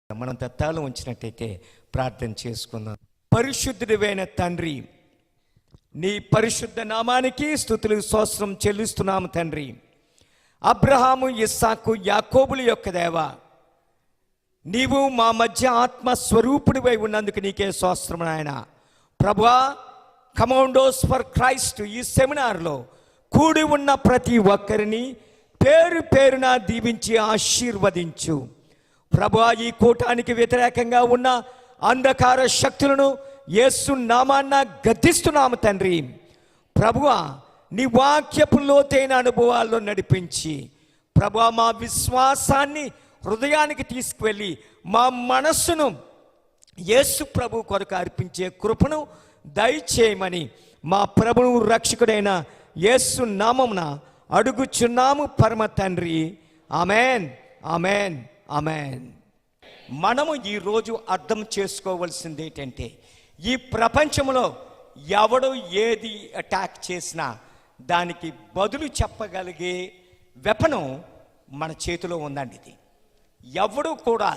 మనం తత్తాలు ఉంచినట్టయితే ప్రార్థన చేసుకుందాం. పరిశుద్ధుడైన తండ్రి, నీ పరిశుద్ధ నామానికి స్తుతులు స్తోత్రం చెల్లిస్తున్నాము తండ్రి. అబ్రహాము, ఇస్సాకు, యాకోబుల యొక్క దేవ, నీవు మా మధ్య ఆత్మస్వరూపుడివై ఉన్నందుకు నీకే స్తోత్రం నాయన. ప్రభువా, కమాండోస్ ఫర్ క్రైస్ట్ ఈ సెమినార్లో కూడి ఉన్న ప్రతి ఒక్కరిని పేరు పేరున దీవించి ఆశీర్వదించు ప్రభువా. ఈ కూటానికి వ్యతిరేకంగా ఉన్న అంధకార శక్తులను యేసు నామాన్న గద్దిస్తున్నాము తండ్రి. ప్రభువా, నీ వాక్యపు లోతైన అనుభవాల్లో నడిపించి ప్రభువా, మా విశ్వాసాన్ని హృదయానికి తీసుకువెళ్ళి మా మనస్సును యేసు ప్రభు కొరకు అర్పించే కృపను దయచేయమని మా ప్రభువు రక్షకుడైన యేసు నామమున అడుగుచున్నాము పరమ తండ్రి. Amen, amen, amen. మనము ఈరోజు అర్థం చేసుకోవాల్సింది ఏంటంటే, ఈ ప్రపంచంలో ఎవడు ఏది అటాక్ చేసినా దానికి బదులు చెప్పగలిగే వెపనం మన చేతిలో ఉందండి. ఇది ఎవడు కూడా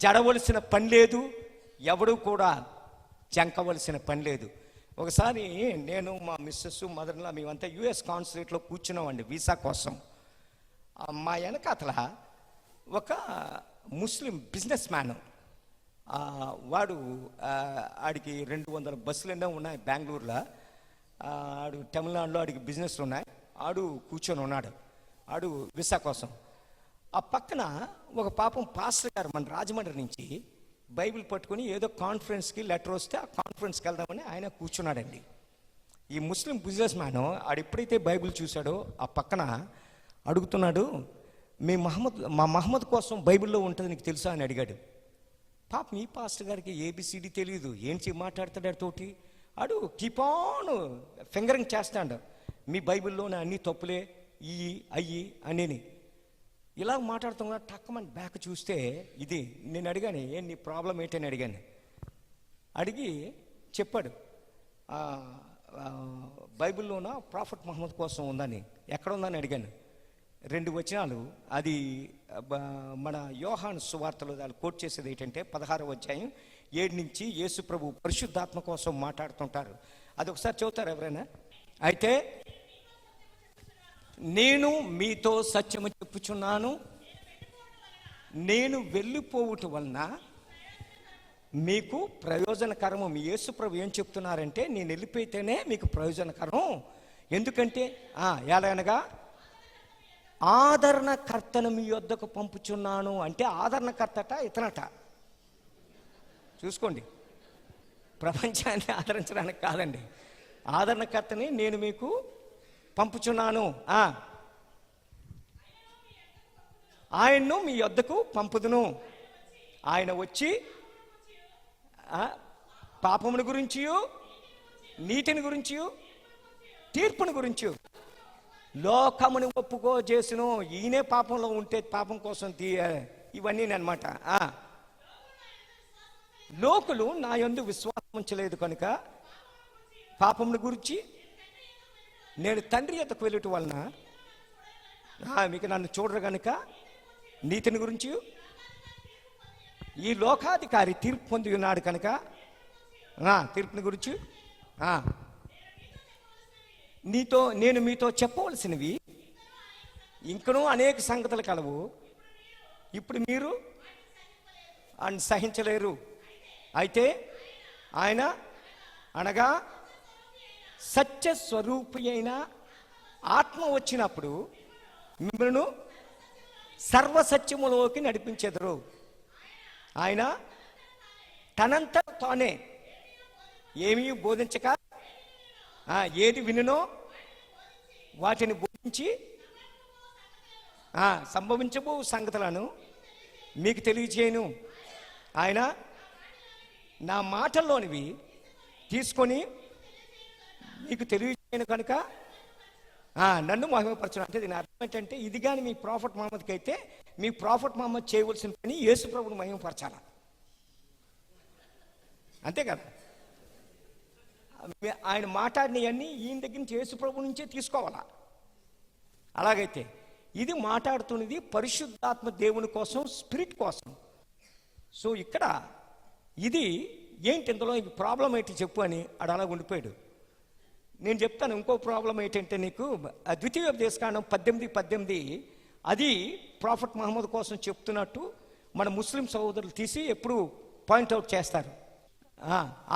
జడవలసిన పని లేదు, ఎవడు కూడా జంకవలసిన పని లేదు. ఒకసారి నేను మా మిస్సెస్ మదర్లా మేమంతా యుఎస్ కాన్సులేట్లో కూర్చున్నామండి వీసా కోసం. మా వెనకాతల ఒక ముస్లిం బిజినెస్ మ్యాన్, వాడు ఆడికి 200 బస్సులు ఉన్నాయి బెంగళూరులో. ఆడు తమిళనాడులో ఆడికి బిజినెస్లు ఉన్నాయి. ఆడు కూర్చొని ఉన్నాడు, ఆడు వీసా కోసం. ఆ పక్కన ఒక పాపం పాస్టర్ గారు మన రాజమండ్రి నుంచి బైబిల్ పట్టుకొని ఏదో కాన్ఫరెన్స్కి లెటర్ వస్తే ఆ కాన్ఫరెన్స్కి వెళ్దామని ఆయన కూర్చున్నాడండి. ఈ ముస్లిం బిజినెస్ మ్యాన్ ఆడు ఎప్పుడైతే బైబిల్ చూశాడో ఆ పక్కన అడుగుతున్నాడు, మా మహమ్మద్ కోసం బైబిల్లో ఉంటుంది నీకు తెలుసా అని అడిగాడు. పాపం ఈ పాస్టర్ గారికి ఏబిసిడి తెలియదు, ఏంటి మాట్లాడతాడు తోటి. ఆడు కీపాను ఫింగరింగ్ చేస్తాడు, మీ బైబిల్లోనే అన్ని తప్పులే ఈ అయ్యి అని ఇలా మాట్లాడుతున్నా. టక్కమని బ్యాక్ చూస్తే ఇది నేను అడిగాను, నీ ప్రాబ్లం ఏంటని అడిగాను. అడిగి చెప్పాడు, బైబిల్లోన ప్రాఫెట్ మహమ్మద్ కోసం ఉందని. ఎక్కడ ఉందని అడిగాను. 2 వచనాలు, అది మన యోహాను సువార్తలో దాన్ని కోట్ చేసేది ఏంటంటే 16వ అధ్యాయం 7 నుంచి యేసు ప్రభు పరిశుద్ధాత్మ కోసం మాట్లాడుతుంటారు. అది ఒకసారి చదువుతారు ఎవరైనా? అయితే నేను మీతో సత్యము చెప్పుచున్నాను, నేను వెళ్ళిపోవుట వలన మీకు ప్రయోజనకరము. మీ యేసు ప్రభు ఏం చెప్తున్నారంటే, నేను వెళ్ళిపోతేనే మీకు ప్రయోజనకరం. ఎందుకంటే ఎలాగనగా ఆదరణకర్తను మీ వద్దకు పంపుచున్నాను. అంటే ఆదరణకర్తట ఇతనట. చూసుకోండి, ప్రపంచాన్ని ఆదరించడానికి కాదండి, ఆదరణకర్తని నేను మీకు పంపుచున్నాను. ఆయన్ను మీ వద్దకు పంపుదును. ఆయన వచ్చి పాపముని గురించి, నీతిని గురించి, తీర్పుని గురించి లోకముని ఒప్పుకో చేసును. ఈయనే పాపంలో ఉంటే పాపం కోసం ఇవన్నీ అనమాట. లోకులు నా యందు విశ్వాసం ఉంచలేదు కనుక పాపముని గురించి నేను తండ్రి యొద్దకు వెళ్ళుట వలన మీకు నన్ను చూడరు కనుక నీతిని గురించి, ఈ లోకాధికారి తీర్పు పొంది ఉన్నాడు కనుక తీర్పుని గురించి నేను మీతో చెప్పవలసినవి ఇంకనూ అనేక సంగతులు కలవు, ఇప్పుడు మీరు సహించలేరు. అయితే ఆయన అనగా సత్యస్వరూపి అయిన ఆత్మ వచ్చినప్పుడు మిమ్మల్ని సర్వసత్యములోకి నడిపించెదరు. ఆయన తనంత తానే ఏమీ బోధించక ఏది వినునో వాటిని బోధించి సంభవించబో సంగతులను మీకు తెలియజేయను. ఆయన నా మాటల్లోనివి తీసుకొని మీకు తెలియజేయను కనుక నన్ను మహిమపరచడం. అంటే దీని అర్థం ఏంటంటే, ఇది కానీ మీ ప్రాఫెట్ మహమ్మద్కి అయితే మీ ప్రాఫెట్ మహమ్మద్ చేయవలసిన పని యేసు ప్రభువుని మహిమపరచాల, అంతే కదా. ఆయన మాట్లాడినవన్నీ ఈయన దగ్గర నుంచి యేసు ప్రభు నుంచే తీసుకోవాలా. అలాగైతే ఇది మాట్లాడుతున్నది పరిశుద్ధాత్మ దేవుని కోసం, స్పిరిట్ కోసం. సో ఇక్కడ ఇది ఏంటి, ఇందులో ప్రాబ్లం ఏంటి చెప్పు అని ఆడు అలా ఉండిపోయాడు. నేను చెప్తాను ఇంకో ప్రాబ్లం ఏంటంటే నీకు ద్వితీయోపదేశకాండం 18:18 అది ప్రాఫెట్ మహమ్మద్ కోసం చెప్తున్నట్టు మన ముస్లిం సహోదరులు తీసి ఎప్పుడు పాయింట్అవుట్ చేస్తారు.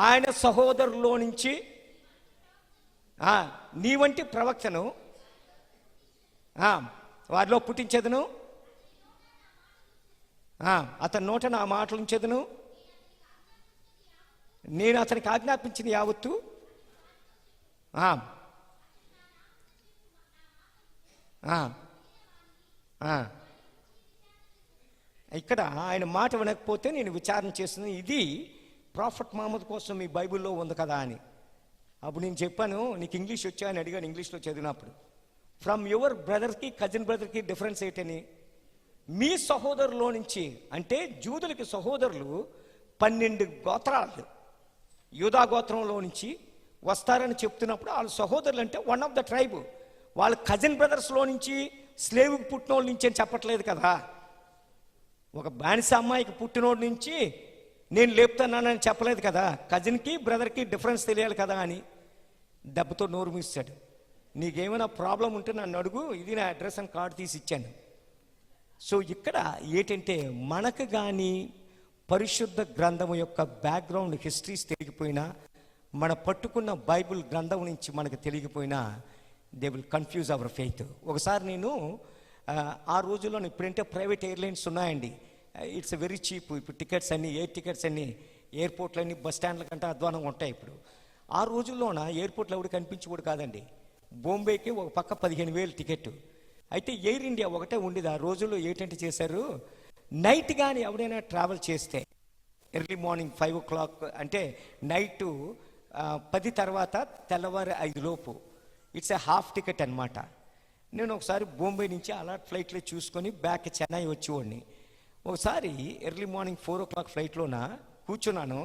ఆయన సహోదరులో నుంచి నీ వంటి ప్రవక్తను వారిలో పుట్టించేదను, అతని నోట నా మాటలు ఉంచేదను, నేను అతనికి ఆజ్ఞాపించింది యావత్తు ఇక్కడ ఆయన మాట వినకపోతే నేను విచారణ చేస్తున్నాను. ఇది ప్రాఫెట్ మహమ్మద్ కోసం మీ బైబిల్లో ఉంది కదా అని. అప్పుడు నేను చెప్పాను, నీకు ఇంగ్లీష్ వచ్చా అని అడిగాను. ఇంగ్లీష్లో చదివినప్పుడు ఫ్రమ్ యువర్ బ్రదర్కి కజిన్ బ్రదర్కి డిఫరెన్స్ ఏంటని, మీ సహోదరులో నుంచి, అంటే జూదులకి సహోదరులు 12 గోత్రాలు యూదా గోత్రంలో నుంచి వస్తారని చెప్తున్నప్పుడు వాళ్ళ సహోదరులు అంటే వన్ ఆఫ్ ద ట్రైబ్, వాళ్ళ కజిన్ బ్రదర్స్లో నుంచి స్లేవ్కి పుట్టినోళ్ళ నుంచి అని చెప్పట్లేదు కదా. ఒక బానిస అమ్మాయికి పుట్టినోడి నుంచి నేను లేపుతున్నానని చెప్పలేదు కదా. కజిన్కి బ్రదర్కి డిఫరెన్స్ తెలియాలి కదా అని దెబ్బతో నోరు మూసాడు. నీకేమైనా ప్రాబ్లం ఉంటే నన్ను అడుగు, ఇది నా అడ్రస్ అని కార్డు తీసి ఇచ్చాను. సో ఇక్కడ ఏంటంటే మనకు కానీ పరిశుద్ధ గ్రంథం యొక్క బ్యాక్గ్రౌండ్ హిస్టరీస్ తెలియకపోయినా, మన పట్టుకున్న బైబిల్ గ్రంథం నుంచి మనకు తెలియకపోయినా they will confuse our faith. ఒకసారి నేను ఆ రోజుల్లో ఇప్పుడంటే ప్రైవేట్ ఎయిర్లైన్స్ ఉన్నాయండి, ఇట్స్ వెరీ చీప్. ఇప్పుడు టికెట్స్ అన్నీ, ఎయిర్ టికెట్స్ అన్నీ ఎయిర్పోర్ట్లన్నీ బస్ స్టాండ్ల కంటే అధ్వానంగా ఉంటాయి. ఇప్పుడు ఆ రోజుల్లోన ఎయిర్పోర్ట్లో ఎవడు కనిపించేవాడు కాదండి. బాంబేకి ఒక పక్క 15,000 టికెట్. అయితే ఎయిర్ ఇండియా ఒకటే ఉండేది ఆ రోజుల్లో. ఏంటంటే చేశారు, నైట్ కానీ ఎవడైనా ట్రావెల్ చేస్తే ఎర్లీ మార్నింగ్ 5 o'clock అంటే నైటు 10 తర్వాత తెల్లవారు 5 లోపు ఇట్స్ ఏ హాఫ్ టికెట్ అనమాట. నేను ఒకసారి బాంబే నుంచి అలా ఫ్లైట్లో చూసుకొని బ్యాక్ చెన్నై వచ్చేవాడిని. ఒకసారి ఎర్లీ మార్నింగ్ 4 o'clock ఫ్లైట్లోన కూర్చున్నాను.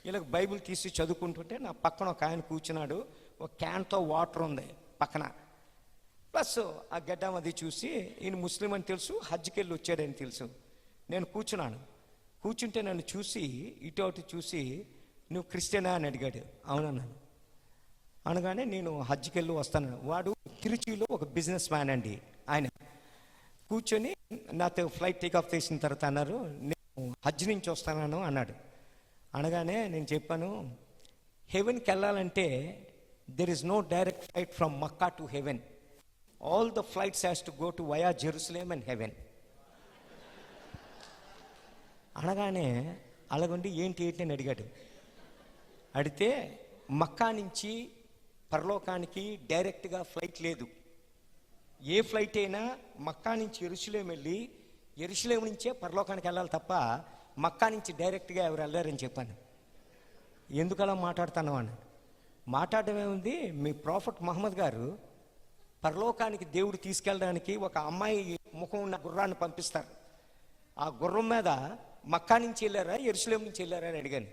ఇలా బైబిల్ తీసి చదువుకుంటుంటే నా పక్కన ఒక ఆయన కూర్చున్నాడు, ఒక క్యాన్తో వాటర్ ఉంది పక్కన, ప్లస్ ఆ గడ్డం అది చూసి ఈయన ముస్లిం అని తెలుసు, హజ్కి వెళ్ళి వచ్చాడని తెలుసు. నేను కూర్చున్నాను. కూర్చుంటే నన్ను చూసి ఇటు అటు చూసి నువ్వు క్రిస్టియనా అని అడిగాడు. అవునన్నాను. అనగానే నేను హజ్కి వెళ్ళి వస్తాను. వాడు తిరుచిలో ఒక బిజినెస్ మ్యాన్ అండి. ఆయన కూర్చొని నాతో ఫ్లైట్ టేక్ ఆఫ్ చేసిన తర్వాత అన్నారు, నేను హజ్ నుంచి వస్తాను అన్నాడు. అనగానే నేను చెప్పాను, హెవెన్కి వెళ్ళాలంటే there is no direct flight from Mecca to heaven. All the flights has to go to via Jerusalem and heaven. అనగానే అలాగండి ఏంటి అని అడిగాడు. అడిగితే మక్కా నుంచి పరలోకానికి డైరెక్ట్గా ఫ్లైట్ లేదు. ఏ ఫ్లైట్ అయినా మక్కా నుంచి యెరూషలేం వెళ్ళి యెరూషలేం నుంచే పరలోకానికి వెళ్ళాలి తప్ప మక్కా నుంచి డైరెక్ట్గా ఎవరు వెళ్ళారని చెప్పాను. ఎందుకు అలా మాట్లాడుతాను అని. మాట్లాడడం ఏముంది, మీ ప్రాఫెట్ మహమ్మద్ గారు పరలోకానికి దేవుడు తీసుకెళ్ళడానికి ఒక అమ్మాయి ముఖం ఉన్న గుర్రాన్ని పంపిస్తారు. ఆ గుర్రం మీద మక్కా నుంచి వెళ్ళారా యెరూషలేం నుంచి వెళ్ళారా అని అడిగాను.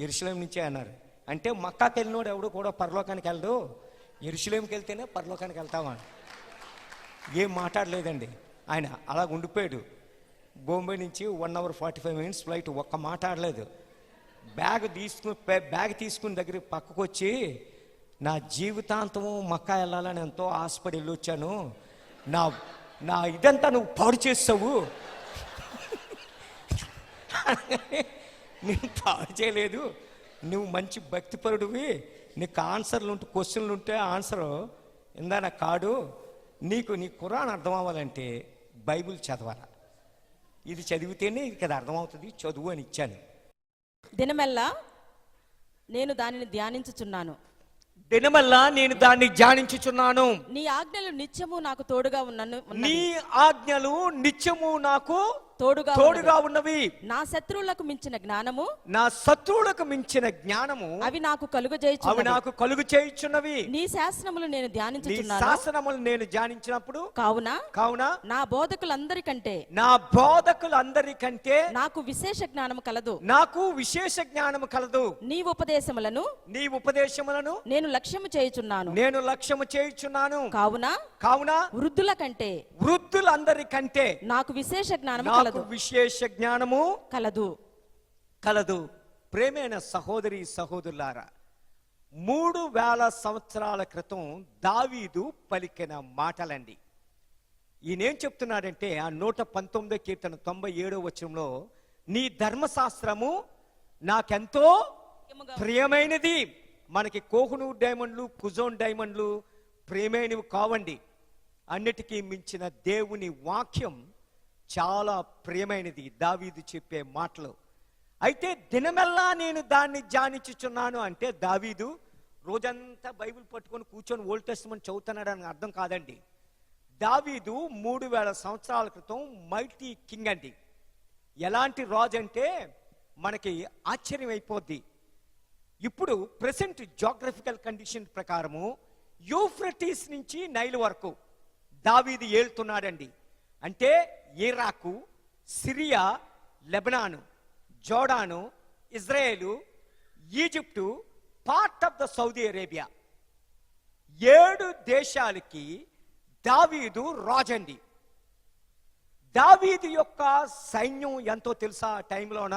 యెరూషలేం నుంచే అన్నారు. అంటే మక్కాకి వెళ్ళినోడు ఎవడు కూడా పరలోకానికి వెళ్ళడు, యెరూషలేంకి వెళ్తేనే పరలోకానికి వెళ్తామా. ఏం మాట్లాడలేదండి ఆయన, అలా ఉండిపోయాడు. బాంబే నుంచి 1 hour 45 minutes ఫ్లైట్, ఒక్క మాట్లాడలేదు. బ్యాగ్ తీసుకుని దగ్గర పక్కకు వచ్చి, నా జీవితాంతము మక్కా వెళ్ళాలని ఎంతో ఆశపడి వెళ్ళొచ్చాను, నా ఇదంతా నువ్వు పాడు చేస్తావు. నేను పాడు చేయలేదు, నువ్వు మంచి భక్తిపరుడివి, నీకు ఆన్సర్లు ఉంటే క్వశ్చన్లు ఉంటే ఆన్సర్ ఇందా నా కాడు, నీకు నీ ఖురాన్ అర్థం అవ్వాలంటే బైబిల్ చదవాలి, ఇది చదివితేనే ఇది కదా అర్థమవుతుంది, చదువు అని ఇచ్చాను. దినమెల్లా నేను దానిని ధ్యానించుచున్నాను. దినమల్లా నేను దాన్ని ధ్యానించుచున్నాను. నీ ఆజ్ఞలు నిత్యము నాకు తోడుగా ఉన్నను. నీ ఆజ్ఞలు నిత్యము నాకు తోడుగా ఉన్నవి. నా శత్రువులకు మించిన జ్ఞానము అవి నాకు కలుగు చేయుచున్నవి. నీ శాసనములు నేను ధ్యానించినప్పుడు కావున నా బోధకులందరికంటే నాకు విశేష జ్ఞానము కలదు. నీ ఉపదేశములను నేను లక్ష్యము చేయుచున్నాను. కావున వృద్ధుల కంటే వృద్ధులందరికంటే నాకు విశేష జ్ఞానము నాకు కలదు విశేష జ్ఞానము కలదు. ప్రేమైన సహోదరి సహోదరులారా, 3000 సంవత్సరాల క్రితం దావీదు పలికిన మాటలండి. ఈయనేం చెప్తున్నాడంటే ఆ 119 కీర్తన 97వ వచనంలో, నీ ధర్మశాస్త్రము నాకెంతో ప్రియమైనది. మనకి కోహినూర్ డైమండ్లు, కుజోన్ డైమండ్లు ప్రియమైనవి కావండి. అన్నిటికీ మించిన దేవుని వాక్యం చాలా ప్రియమైనది దావీదు చెప్పే మాటలు. అయితే దినమెల్లా నేను దాన్ని ధ్యానించుచున్నాను అంటే దావీదు రోజంతా బైబిల్ పట్టుకొని కూర్చొని ఓల్డ్ టెస్టమెంట్ చదువుతున్నాడని అర్థం కాదండి. దావీదు 3000 సంవత్సరాల క్రితం మైటీ కింగ్ అండి. ఎలాంటి రాజు అంటే మనకి ఆశ్చర్యం అయిపోద్ది. ఇప్పుడు ప్రెసెంట్ జాగ్రఫికల్ కండిషన్ ప్రకారము యూఫ్రటీస్ నుంచి నైల్ వరకు దావీదు ఏళ్తున్నాడండి. అంటే Iraq, Syria, Lebanon, Jordan, Israel, Egypt, part of the Saudi Arabia, 7 దేశాలకి దావీదు రాజండి. దావీదు యొక్క సైన్యం ఎంతో తెలుసా ఆ టైంలోన?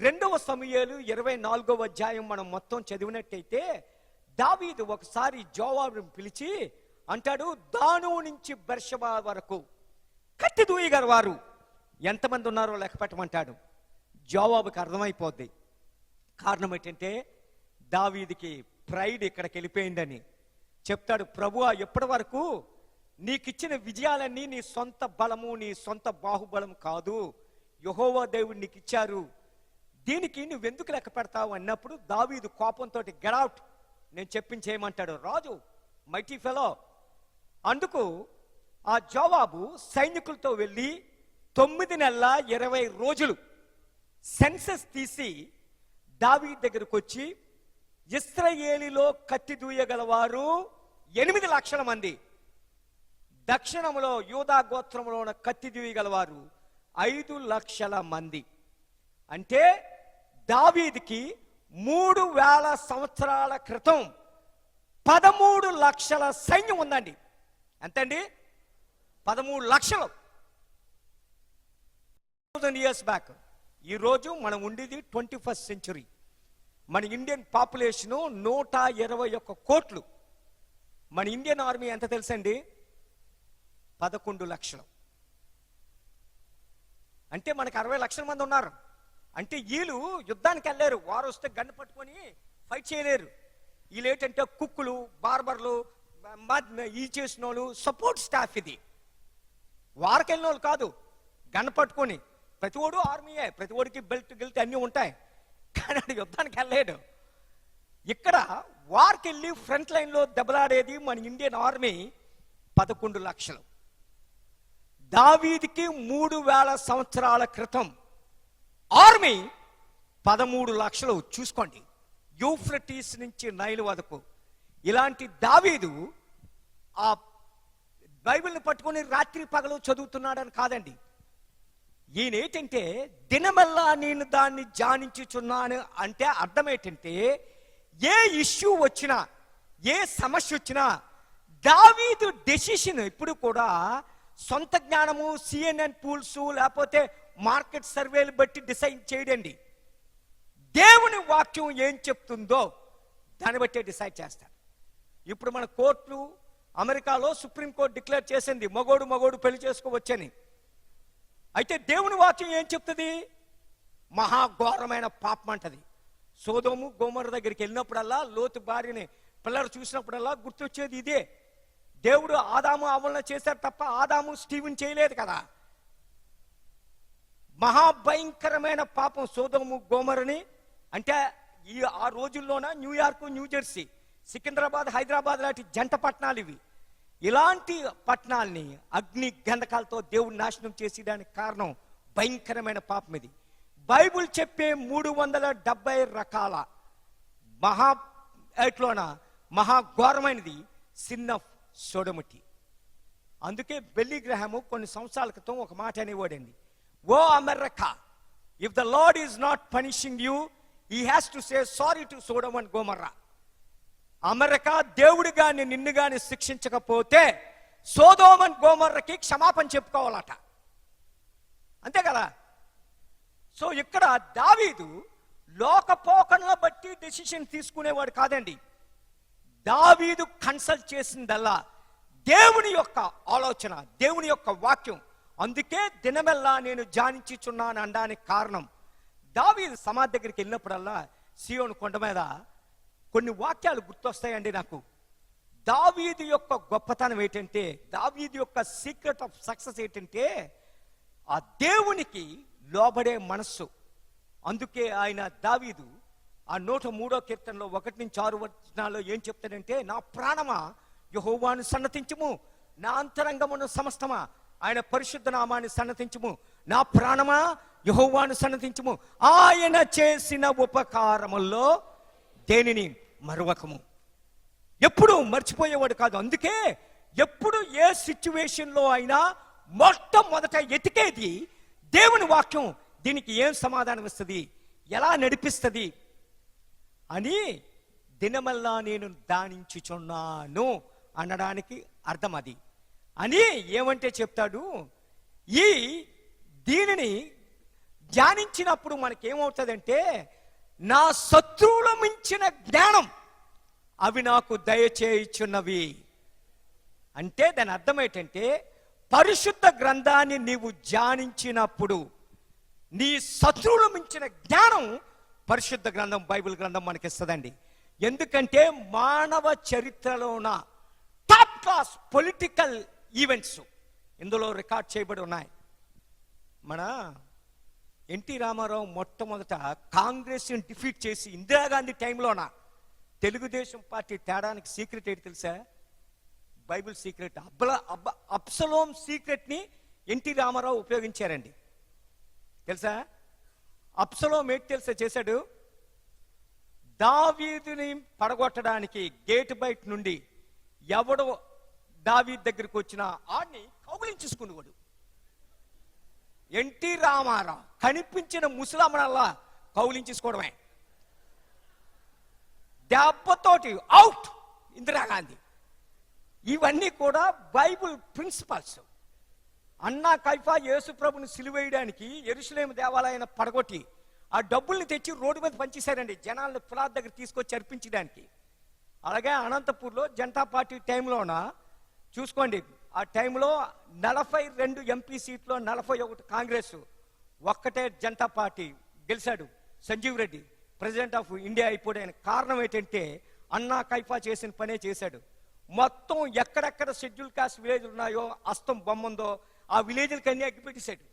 2వ సమూయేలు 24వ అధ్యాయం మనం మొత్తం చదివినట్టయితే దావీదు ఒకసారి జోవాబుని పిలిచి అంటాడు, దాను నుంచి బెర్షెబా వరకు కత్తి దూయగల వారు ఎంతమంది ఉన్నారో లెక్క పెట్టమంటాడు. జోవాబుకి అర్థమైపోద్ది. కారణం ఏంటంటే దావీదుకి ప్రైడ్ ఇక్కడికి వెళ్ళిపోయిందని చెప్తాడు. ప్రభువా, ఎప్పటి వరకు నీకిచ్చిన విజయాలన్నీ నీ సొంత బలము, నీ సొంత బాహుబలం కాదు, యెహోవా దేవుడు నీకు ఇచ్చారు, దీనికి నువ్వెందుకు లెక్క పెడతావు అన్నప్పుడు దావీదు కోపంతో గెట్అవుట్, నేను చెప్పించేయమంటాడు రాజు, మైటీ ఫెలో. అందుకు ఆ జోవాబు సైనికులతో వెళ్ళి 9 నెలల 20 రోజులు సెన్సస్ తీసి దావీదు దగ్గరకు వచ్చి, ఇశ్రాయేలులో కత్తి దూయగలవారు 8 లక్షల మంది, దక్షిణంలో యూదా గోత్రంలో ఉన్న కత్తి దూయగలవారు 5 లక్షల మంది. అంటే దావీదుకి 3000 సంవత్సరాల క్రితం 13 లక్షల సైన్యం ఉందండి. ఎంతండి? 13 లక్షలు. 1000 years బ్యాక్. ఈరోజు మనం ఉండేది 21st century. మన ఇండియన్ పాపులేషను 121 కోట్లు. మన ఇండియన్ ఆర్మీ ఎంత తెలుసండి? 11 లక్షలు. అంటే మనకి 60 లక్షల మంది ఉన్నారు. అంటే వీళ్ళు యుద్ధానికి వెళ్ళారు, వారు వస్తే గన్ను పట్టుకొని ఫైట్ చేయలేరు. వీళ్ళు ఏంటంటే కుక్కులు, బార్బర్లు, ఈ చేసిన వాళ్ళు, సపోర్ట్ స్టాఫ్. ఇది వారికి వెళ్ళిన వాళ్ళు కాదు, గన్ను పట్టుకొని. ప్రతి ఓడు ఆర్మీయే, ప్రతి ఓడికి బెల్ట్ గిల్ట్ అన్నీ ఉంటాయి, కానీ అది యుద్ధానికి వెళ్ళలేడు. ఇక్కడ వారికి వెళ్ళి ఫ్రంట్ లైన్లో దెబ్బలాడేది మన ఇండియన్ ఆర్మీ 11 లక్షలు. దావీదుకి 3000 సంవత్సరాల క్రితం ఆర్మీ 13 లక్షలు. చూసుకోండి, యూఫ్రటీస్ నుంచి నైల్ వరకు. ఇలాంటి దావీదు ఆ బైబిల్ని పట్టుకొని రాత్రి పగలు చదువుతున్నాడని కాదండి. ఈయన ఏంటంటే దినమల్లా నేను దాన్ని ధ్యానించుచున్నాను అంటే అర్థం ఏంటంటే, ఏ ఇష్యూ వచ్చినా, ఏ సమస్య వచ్చినా దావీదు డెసిషన్ ఇప్పుడు కూడా సొంత జ్ఞానము, సిఎన్ఎన్ పూల్స్ లేకపోతే మార్కెట్ సర్వేలు బట్టి డిసైడ్ చేయడండి. దేవుని వాక్యం ఏం చెప్తుందో దాన్ని బట్టే డిసైడ్ చేస్తాడు. ఇప్పుడు మన కోర్టులు, అమెరికాలో సుప్రీంకోర్టు డిక్లేర్ చేసింది మగోడు పెళ్లి చేసుకోవచ్చని. అయితే దేవుని వాక్యం ఏం చెప్తుంది? మహాఘోరమైన పాపం అంటది. సోదోము గోమోర దగ్గరికి వెళ్ళినప్పుడల్లా, లోతు భార్యని పిల్లలు చూసినప్పుడల్లా గుర్తొచ్చేది ఇదే. దేవుడు ఆదాము అవ్వలను చేశారు తప్ప ఆదాము స్టీవెన్ చేయలేదు కదా. మహాభయంకరమైన పాపం సోదోము గోమోరని. అంటే ఆ రోజుల్లోన న్యూయార్క్, న్యూజెర్సీ, సికింద్రాబాద్, హైదరాబాద్ లాంటి జంట పట్టణాలు ఇవి. ఇలాంటి పట్టణాలని అగ్ని గంధకాలతో దేవుడు నాశనం చేసేదానికి కారణం భయంకరమైన పాపం ఇది. బైబుల్ చెప్పే 370 రకాల మహాఘోరమైనది సిన్ ఆఫ్ సోడొమిటీ. అందుకే బెల్లీ గ్రహాము కొన్ని సంవత్సరాల క్రితం ఒక మాట అనేవాడండి, oh America, if the Lord is not punishing you, he has to say sorry to Sodom and Gomorrah. America, దేవుడు గాని నిన్ను గాని శిక్షించకపోతే సోదోమ గోమర్రకి క్షమాపణ చెప్పుకోవాలట, అంతే కదా. సో ఇక్కడ దావీదు లోకపోకలను బట్టి డెసిషన్ తీసుకునేవాడు కాదండి. దావీదు కన్సల్ట్ చేసిందల్లా దేవుని యొక్క ఆలోచన, దేవుని యొక్క వాక్యం. అందుకే దినమెల్లా నేను ధ్యానించుచున్నాను అనడానికి కారణం, దావీదు సమాధి దగ్గరికి వెళ్ళినప్పుడల్లా సీయోను కొండ మీద కొన్ని వాక్యాలు గుర్తొస్తాయండి నాకు. దావీదు యొక్క గొప్పతనం ఏంటంటే, దావీదు యొక్క సీక్రెట్ ఆఫ్ సక్సెస్ ఏంటంటే ఆ దేవునికి లోబడే మనస్సు. అందుకే ఆయన దావీదు ఆ 103వ కీర్తనలో 1-6 వచనాల్లో ఏం చెప్తాడంటే, నా ప్రాణమా యెహోవాను సన్నతించుము, నా అంతరంగమును సమస్తమా ఆయన పరిశుద్ధ నామాన్ని సన్నతించుము, నా ప్రాణమా యెహోవాను సన్నతించుము, ఆయన చేసిన ఉపకారముల్లో దేనిని మరువకము. ఎప్పుడు మర్చిపోయేవాడు కాదు. అందుకే ఎప్పుడు ఏ సిచ్యువేషన్లో అయినా మొట్టమొదట ఎతికేది దేవుని వాక్యం. దీనికి ఏం సమాధానం ఇస్తుంది, ఎలా నడిపిస్తుంది అని దినమల్లా నేను ధ్యానించుచున్నాను అనడానికి అర్థం అది. అని ఏమంటే చెప్తాడు, దీనిని ధ్యానించినప్పుడు మనకేమవుతుందంటే, నా శత్రువుల మించిన జ్ఞానం అవి నాకు దయచేయుచున్నవి. అంటే దాని అర్థం ఏంటంటే, పరిశుద్ధ గ్రంథాన్ని నీవు ధ్యానించినప్పుడు నీ శత్రువుల మించిన జ్ఞానం పరిశుద్ధ గ్రంథం, బైబిల్ గ్రంథం మనకిస్తుందండి. ఎందుకంటే మానవ చరిత్రలోన టాప్ క్లాస్ పొలిటికల్ ఈవెంట్స్ ఇందులో రికార్డ్ చేయబడి ఉన్నాయి. మన ఎన్టీ రామారావు మొట్టమొదట కాంగ్రెస్ని డిఫీట్ చేసి ఇందిరాగాంధీ టైంలోన తెలుగుదేశం పార్టీ తేడానికి సీక్రెట్ ఏంటి తెలుసా? Bible secret. అబ్సలోం సీక్రెట్ని ఎన్టీ రామారావు ఉపయోగించారండి, తెలుసా? అబ్సలోం ఏంటి తెలుసా చేశాడు? దావీదుని పడగొట్టడానికి గేటు బయట నుండి ఎవడో దావీదు దగ్గరికి వచ్చిన ఆడిని కౌగిలించేసుకునేవాడు. ఎన్టీ రామారావు కనిపించిన ముసలమ్మనల్లా కౌగిలించేసుకోవడమే. దెబ్బతోటి అవుట్ ఇందిరాగాంధీ. ఇవన్నీ కూడా బైబిల్ ప్రిన్సిపల్స్. అన్నా కైఫా యేసు ప్రభుని సిలువేయడానికి యెరూషలేము దేవాలయాన్ని పడగొట్టి ఆ డబ్బుల్ని తెచ్చి రోడ్డు మీద పంచేశారండి, జనాలను పిలాతు దగ్గర తీసుకొచ్చి అర్పించడానికి. అలాగే అనంతపూర్లో జనతా పార్టీ టైంలోన చూసుకోండి, ఆ టైంలో 42 ఎంపీ సీట్లో 41 కాంగ్రెస్, ఒక్కటే జనతా పార్టీ గెలిచాడు. Sanjeev Reddy president of India అయిపోయాడు. కారణం ఏంటంటే అన్నా కైఫా చేసిన పనే చేశాడు. మొత్తం ఎక్కడెక్కడ షెడ్యూల్ కాస్ట్ విలేజ్ ఉన్నాయో, అస్తం బొమ్మ ఉందో ఆ విలేజ్లకి అన్నీ అగ్గిపెట్టేశాడు.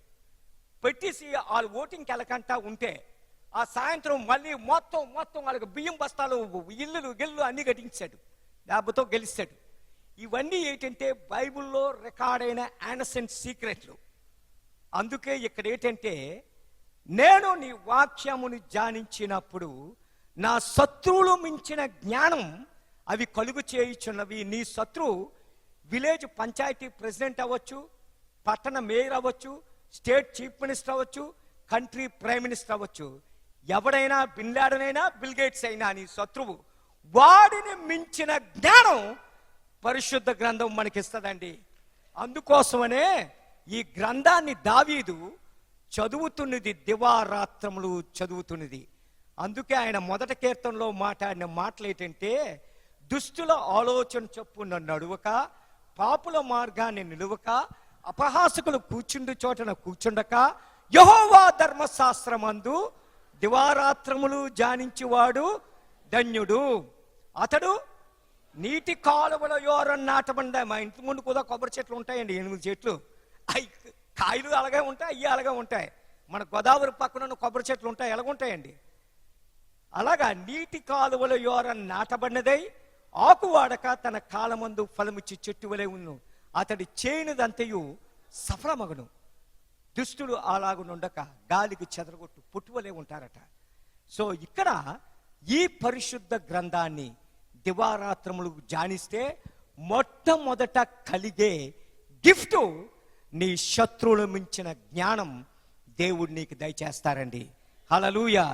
పెట్టేసి వాళ్ళు ఓటింగ్కి వెళ్ళకంటా ఉంటే ఆ సాయంత్రం మళ్ళీ మొత్తం వాళ్ళకి బియ్యం బస్తాలు, ఇల్లు అన్నీ కట్టించాడు. డబ్బుతో గెలిచాడు. ఇవన్నీ ఏంటంటే బైబిల్లో రికార్డ్ అయిన యానసెంట్ సీక్రెట్లు. అందుకే ఇక్కడ ఏంటంటే, నేను నీ వాక్యముని ధ్యానించినప్పుడు నా శత్రువులు మించిన జ్ఞానం అవి కలుగు చేయుచున్నవి. నీ శత్రువు విలేజ్ పంచాయతీ ప్రెసిడెంట్ అవ్వచ్చు, పట్టణ మేయర్ అవ్వచ్చు, స్టేట్ చీఫ్ మినిస్టర్ అవ్వచ్చు, కంట్రీ ప్రైమ్ మినిస్టర్ అవ్వచ్చు, ఎవడైనా బిన్ లాడెన్ అయినా బిల్ గేట్స్ అయినా నీ శత్రువు. వాడిని మించిన జ్ఞానం పరిశుద్ధ గ్రంథం మనకిస్తుందండి. అందుకోసమనే ఈ గ్రంథాన్ని దావీదు చదువుతున్నది, దివారాత్రములు చదువుతున్నది. అందుకే ఆయన మొదటి కీర్తనలో మాట్లాడిన మాటలు ఏంటంటే, దుష్టుల ఆలోచన చొప్పున నడువక, పాపుల మార్గాన్ని నిలువక, అపహాసకులు కూర్చుండు చోటన కూర్చుండక, యెహోవా ధర్మశాస్త్రమందు దివారాత్రములు ధ్యానించువాడు ధన్యుడు. అతడు నీటి కాలువల యోరని నాటబడ్డా. మా ఇంటి ముందు కూడా కొబ్బరి చెట్లు ఉంటాయండి, 8 చెట్లు. అవి కాయలు అలాగే ఉంటాయి, అవి అలాగే ఉంటాయి. మన గోదావరి పక్కన ఉన్న కొబ్బరి చెట్లు ఉంటాయి, ఎలాగుంటాయండి. అలాగా నీటి కాలువల యోరని నాటబడినదై ఆకు వాడక తన కాలమందు ఫలమిచ్చి చెట్టు వలె ఉన్ను. అతడి చేయనిదంతయు సఫలమగును. దుష్టులు అలాగునుండక గాలికి చెదరగొట్టు పుట్టువలే ఉంటారట. సో ఇక్కడ ఈ పరిశుద్ధ గ్రంథాన్ని దివారాత్రములు ధ్యానిస్తే మొట్టమొదట కలిగే గిఫ్ట్ నీ శత్రువులు మించిన జ్ఞానం దేవుడు నీకు దయచేస్తారండి. హల్లెలూయా.